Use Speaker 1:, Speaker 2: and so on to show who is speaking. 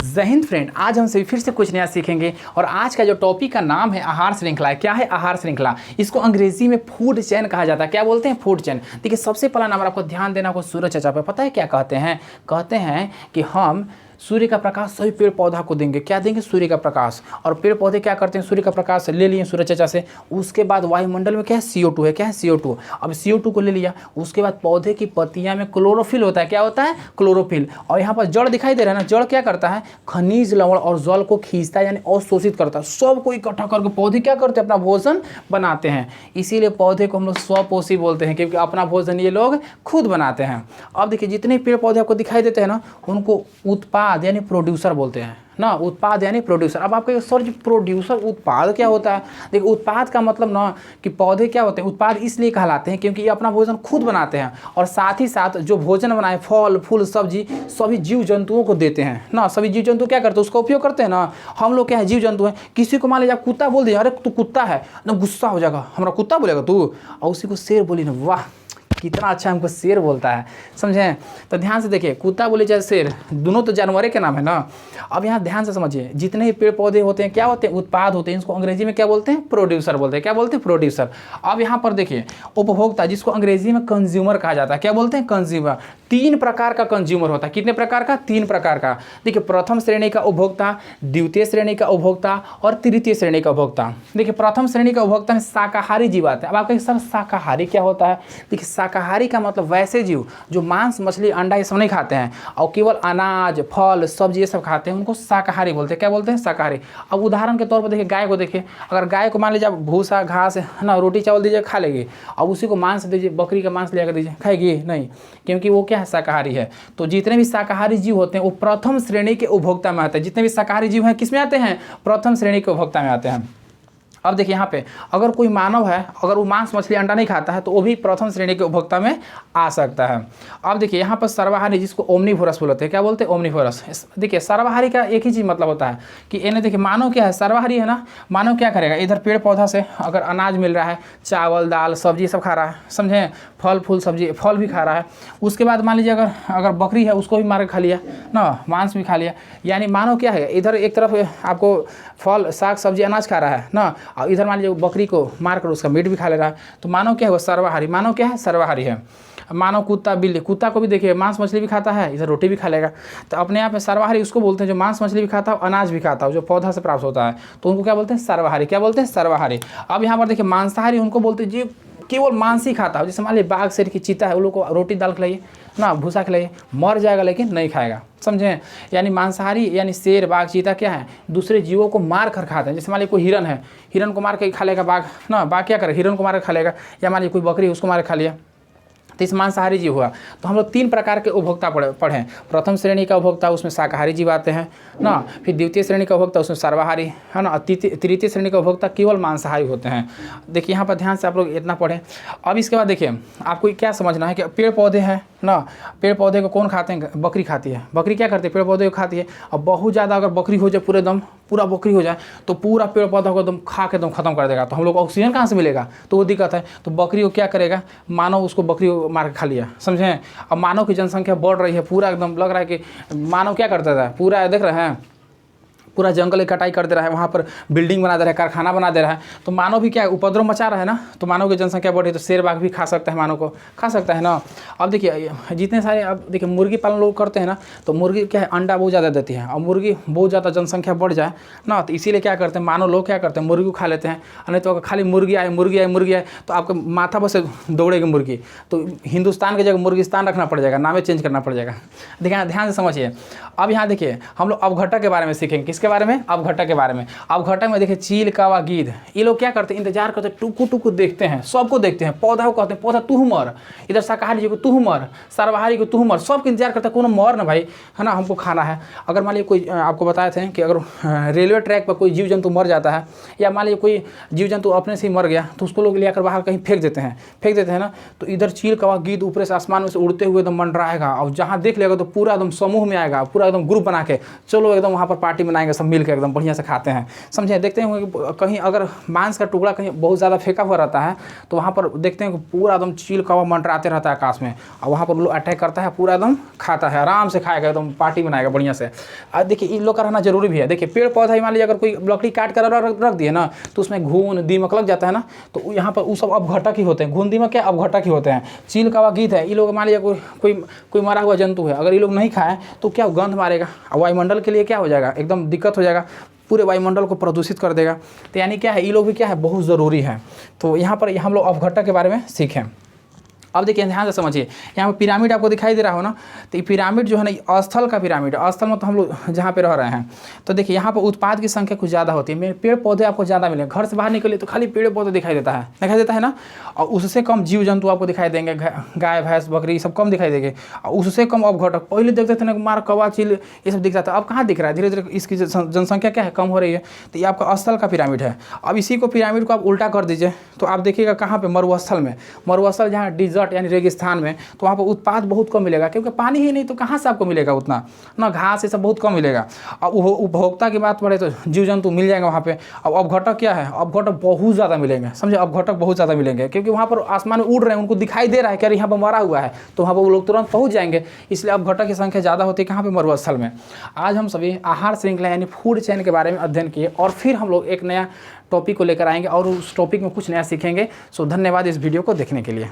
Speaker 1: जय हिंद फ्रेंड, आज हम सभी फिर से कुछ नया सीखेंगे और आज का जो टॉपिक का नाम है आहार श्रृंखला है। क्या है आहार श्रृंखला? इसको अंग्रेजी में फूड चेन कहा जाता है। क्या बोलते हैं? Food chain. देखिए, सबसे पहला नंबर आपको ध्यान देना को सूरज चचा पे। पता है क्या कहते हैं? कहते हैं कि हम सूर्य का प्रकाश सभी पेड़ पौधा को देंगे। क्या देंगे? सूर्य का प्रकाश। और पेड़ पौधे क्या करते हैं? सूर्य का प्रकाश ले लिए सूर्य चचा से, उसके बाद वायुमंडल में क्या है? CO2 है। क्या है? CO2। अब CO2 को ले लिया, उसके बाद पौधे की पत्तियां में क्लोरोफिल होता है। क्या होता है? क्लोरोफिल। और यहाँ पर जड़ दिखाई दे रहा है ना, जड़ क्या करता है? खनिज लवण और जल को खींचता है, यानी अवशोषित करता है। सबको इकट्ठा करके पौधे क्या करते हैं? अपना भोजन बनाते हैं। इसीलिए पौधे को हम लोग स्वपोषी बोलते हैं, क्योंकि अपना भोजन ये लोग खुद बनाते हैं। अब देखिए, जितने पेड़ पौधे आपको दिखाई देते हैं ना, उनको उत्पाद यानी प्रोड्यूसर बोलते हैं ना। उत्पाद यानी प्रोड्यूसर। अब आपको सर प्रोड्यूसर उत्पाद क्या होता है? देखिए, उत्पाद का मतलब ना कि पौधे क्या होते हैं? उत्पाद इसलिए कहलाते हैं क्योंकि ये अपना भोजन खुद बनाते हैं और साथ ही साथ जो भोजन बनाए, फल फूल सब्जी, सभी जीव जंतुओं को देते हैं ना। सभी जीव जंतु क्या करते हैं? उसका उपयोग करते हैं ना। हम लोग क्या है? जीव जंतु हैं। किसी को मान लीजिए आप कुत्ता बोल दीजिए, अरे तू कुत्ता है, ना गुस्सा हो जाएगा, हमारा कुत्ता बोलेगा तू। और उसी को शेर बोली ना, वाह कितना अच्छा हमको शेर बोलता है, समझें? तो ध्यान से देखिए, कुत्ता बोले चाहे शेर, दोनों तो जानवरों के नाम है ना। अब यहाँ ध्यान से समझिए, जितने भी पेड़ पौधे होते हैं क्या होते हैं? उत्पाद होते हैं। इसको अंग्रेजी में क्या बोलते हैं? प्रोड्यूसर बोलते हैं। क्या बोलते हैं? प्रोड्यूसर। अब यहाँ पर देखिए, उपभोक्ता, जिसको अंग्रेजी में कंज्यूमर कहा जाता है। क्या बोलते हैं? कंज्यूमर। 3 प्रकार का कंज्यूमर होता है। कितने प्रकार का? 3 प्रकार का। देखिए, प्रथम श्रेणी का उपभोक्ता, द्वितीय श्रेणी का उपभोक्ता और तृतीय श्रेणी का उपभोक्ता। देखिए, प्रथम श्रेणी का उपभोक्ता में शाकाहारी जीव आते हैं। अब आप कहेंगे सर शाकाहारी क्या होता है? देखिए, शाकाहारी का मतलब वैसे जीव जो मांस मछली अंडा ये सब नहीं खाते हैं और केवल अनाज फल सब्जी ये सब खाते हैं, उनको शाकाहारी बोलते हैं। क्या बोलते हैं? शाकाहारी। अब उदाहरण के तौर पर देखिए, गाय को देखिए, अगर गाय को मान लीजिए आप भूसा घास ना रोटी चावल दीजिए, खा लेगी। अब उसी को मांस दीजिए, बकरी का मांस ले आकर दीजिए, खाएगी नहीं, क्योंकि वो क्या है? शाकाहारी है। तो जितने भी शाकाहारी जीव होते हैं वो प्रथम श्रेणी के उपभोक्ता में आते हैं। जितने भी शाकाहारी जीव हैं किस में आते हैं? प्रथम श्रेणी के उपभोक्ता में आते हैं। अब देखिए, यहाँ पे अगर कोई मानव है, अगर वो मांस मछली अंडा नहीं खाता है तो वो भी प्रथम श्रेणी के उपभोक्ता में आ सकता है। अब देखिए, यहाँ पर सर्वाहारी, जिसको ओमनीवोरस बोलते हैं। क्या बोलते हैं? ओमनीवोरस। देखिए, सर्वाहारी का एक ही चीज़ मतलब होता है कि इन्हें देखिए, मानव क्या है? सर्वाहारी है ना। मानव क्या करेगा? इधर पेड़ पौधा से अगर अनाज मिल रहा है, चावल दाल सब्जी सब खा रहा है, समझें? फल फूल सब्जी फल भी खा रहा है। उसके बाद मान लीजिए अगर बकरी है, उसको भी मार के खा लिया ना, मांस भी खा लिया। यानी मानव क्या है? इधर एक तरफ आपको फल साग सब्जी अनाज खा रहा है ना, और इधर मान लीजिए बकरी को मार कर उसका मीट भी खा ले रहा है। तो मानव क्या है? वो सर्वाहारी। मानव क्या है? सर्वाहारी है। मानव कुत्ता बिल्ली, कुत्ता को भी देखिए मांस मछली भी खाता है, इधर रोटी भी खा लेगा। तो अपने आप में सर्वाहारी उसको बोलते हैं जो मांस मछली भी खाता हो, अनाज भी खाता हो, जो पौधा से प्राप्त होता है, तो उनको क्या बोलते हैं? सर्वाहारी। क्या बोलते हैं? सर्वाहारी। अब यहाँ पर देखिए, मांसाहारी उनको बोलते हैं जो केवल मांस ही खाता हो। जैसे मान लीजिए बाघ शेर की चीता है, उन लोग को रोटी दाल खिलाइए ना, भूसा खिलाइए, मर जाएगा लेकिन नहीं खाएगा, समझें? यानी मांसाहारी यानी शेर बाघ चीता क्या है? दूसरे जीवों को मार कर खाते हैं। जैसे मान लीजिए कोई हिरन है, हिरन को मार के खा लेगा बाघ ना, बाघ क्या करे? हिरन को मार कर खा लेगा। या मान लीजिए कोई बकरी उसको मार के खा लिया, तो इस मांसाहारी जीव हुआ। तो हम लोग 3 प्रकार के उपभोक्ता पढ़ें। प्रथम श्रेणी का उपभोक्ता, उसमें शाकाहारी जीव आते हैं ना। फिर द्वितीय श्रेणी का उपभोक्ता, उसमें सर्वाहारी है ना। तृतीय श्रेणी का उपभोक्ता केवल मांसाहारी होते हैं। देखिए, यहाँ पर ध्यान से आप लोग इतना पढ़ें। अब इसके बाद देखिए, आपको क्या समझना है कि पेड़ पौधे हैं ना, पेड़ पौधे को कौन खाते हैं? बकरी खाती है। बकरी क्या करती है? पेड़ पौधे को खाती है। और बहुत ज़्यादा अगर बकरी हो जाए, पूरा बकरी हो जाए, तो पूरा पेड़ पौधा को एकदम खा के एकदम खत्म कर देगा। तो हम लोग को ऑक्सीजन कहाँ से मिलेगा? तो वो दिक्कत है। तो बकरी को क्या करेगा? मानव उसको बकरी को मार के खा लिया, समझें? अब मानव की जनसंख्या बढ़ रही है, पूरा एकदम लग रहा है कि मानव क्या करता था? पूरा देख रहे हैं, पूरा जंगल की कटाई कर दे रहा है, वहाँ पर बिल्डिंग बना दे रहा है, कारखाना बना दे रहा है। तो मानव भी क्या है? उपद्रव मचा रहा है ना। तो मानव की जनसंख्या बढ़ी, तो शेर बाघ भी खा सकता है, मानव को खा सकता है ना। अब देखिए, जितने सारे अब देखिए मुर्गी पालन लोग करते हैं ना, तो मुर्गी क्या है? अंडा बहुत ज़्यादा देती है। और मुर्गी बहुत ज़्यादा जनसंख्या बढ़ जाए ना, तो इसीलिए क्या करते हैं मानव लोग? क्या करते हैं? मुर्गी को खा लेते हैं। नहीं तो अगर खाली मुर्गी आए तो आपका माथा पर से दौड़ेगी मुर्गी, तो हिंदुस्तान की जगह मुर्गिस्तान रखना पड़ जाएगा, नामे चेंज करना पड़ जाएगा। देखिए, ध्यान से समझिए। अब यहाँ देखिए, हम लोग अवघटक के बारे में सीखेंगे। किसके बारे में? अवघटक के बारे में। अवघटक में देखिए, चील कौवा गिद्ध ये लोग क्या करते हैं? इंतजार करते हैं, टुकु टुकु देखते हैं, सबको देखते हैं। पौधा को कहते हैं पौधा तू मर, इधर शाकाहारी जी को तू मर, सर्वाहारी को तू मर, सबके इंतजार करते हैं कौन मर ना भाई, है ना, हमको खाना है। अगर मान लीजिए कोई आपको बताए थे कि अगर रेलवे ट्रैक पर कोई जीव जंतु मर जाता है, या मान लीजिए कोई जीव जंतु अपने से ही मर गया, तो उसको लोग ले आकर बाहर कहीं फेंक देते हैं ना। तो इधर चील कौवा गिद्ध ऊपर से आसमान में से उड़ते हुए एकदम मंडराएगा, और जहाँ देख लेगा तो पूरा एकदम समूह में आएगा, पूरा एकदम ग्रुप बना के चलो एकदम वहाँ पर पार्टी मनाएंगे, जाएंगे सब मिल के एकदम बढ़िया से खाते हैं, समझे। देखते हैं कि कहीं अगर मांस का टुकड़ा कहीं बहुत ज़्यादा फेंका हुआ रहता है तो वहाँ पर देखते हैं कि पूरा एकदम चील कौवा मंडराते रहता है आकाश में, और वहाँ पर लोग अटैक करता है, पूरा एकदम खाता है, आराम से खाएगा, एकदम पार्टी बनाएगा बढ़िया से। और देखिए इन लोग का रहना जरूरी भी है। देखिए पेड़ पौधा मान लीजिए अगर कोई लकड़ी काट कर रख दिए ना तो उसमें घून दीमक लग जाता है ना, तो यहाँ पर वो सब अपघटक ही होते हैं। घून दीमक क्या अपघटक ही होते हैं। चील कौवा गीत है, ये लोग मान लीजिए कोई मरा हुआ जंतु है, अगर ये लोग नहीं खाएं तो क्या गंध मारेगा, वायुमंडल के लिए क्या हो जाएगा, एकदम दिक्कत हो जाएगा, पूरे वायुमंडल को प्रदूषित कर देगा। तो यानी क्या है, ये लोग भी क्या है बहुत ज़रूरी है। तो यहाँ पर हम लोग अपघटक के बारे में सीखें। अब देखिए ध्यान से समझिए, यहाँ पर पिरामिड आपको दिखाई दे रहा हो ना, तो ये पिरामिड जो है ना स्थल का पिरामिड है। स्थल में तो हम लोग जहाँ पे रह रहे हैं, तो देखिए यहाँ पर उत्पाद की संख्या कुछ ज़्यादा होती है, पेड़ पौधे आपको ज़्यादा मिलेंगे। घर से बाहर निकले तो खाली पेड़ पौधे दिखाई देता है ना, और उससे कम जीव जंतु आपको दिखाई देंगे, गाय भैंस बकरी सब कम दिखाई देंगे, और उससे कम अपघटक। पहले देखते थे ना मार कौवा चील ये सब दिखता था, अब कहाँ दिख रहा है, धीरे धीरे इसकी जनसंख्या क्या है कम हो रही है। तो ये आपका स्थल का पिरामिड है। अब इसी को पिरामिड को आप उल्टा कर दीजिए तो आप देखिएगा कहाँ पे, मरुस्थल में। मरुस्थल जहाँ डिजर्ट यानी रेगिस्तान में, तो वहाँ पर उत्पाद बहुत कम मिलेगा, क्योंकि पानी ही नहीं तो कहाँ से आपको मिलेगा उतना ना, घास ये सब बहुत कम मिलेगा। अब उपभोक्ता की बात पड़े तो जीव जंतु मिल जाएंगे वहाँ पे। अब अपघटक क्या है, अपघटक बहुत ज़्यादा मिलेंगे, समझे, अपघटक बहुत ज़्यादा मिलेंगे, क्योंकि वहाँ पर आसमान में उड़ रहे हैं, उनको दिखाई दे रहा है कि अरे यहाँ पर मरा हुआ है, तो वहाँ पर वो लोग तुरंत पहुँच जाएंगे। इसलिए अपघटक की संख्या ज़्यादा होती है कहाँ पर, मरुस्थल में। आज हम सभी आहार श्रृंखला यानी फूड चेन के बारे में अध्ययन किए, और फिर हम लोग एक नया टॉपिक को लेकर आएंगे और उस टॉपिक में कुछ नया सीखेंगे। सो धन्यवाद इस वीडियो को देखने के लिए।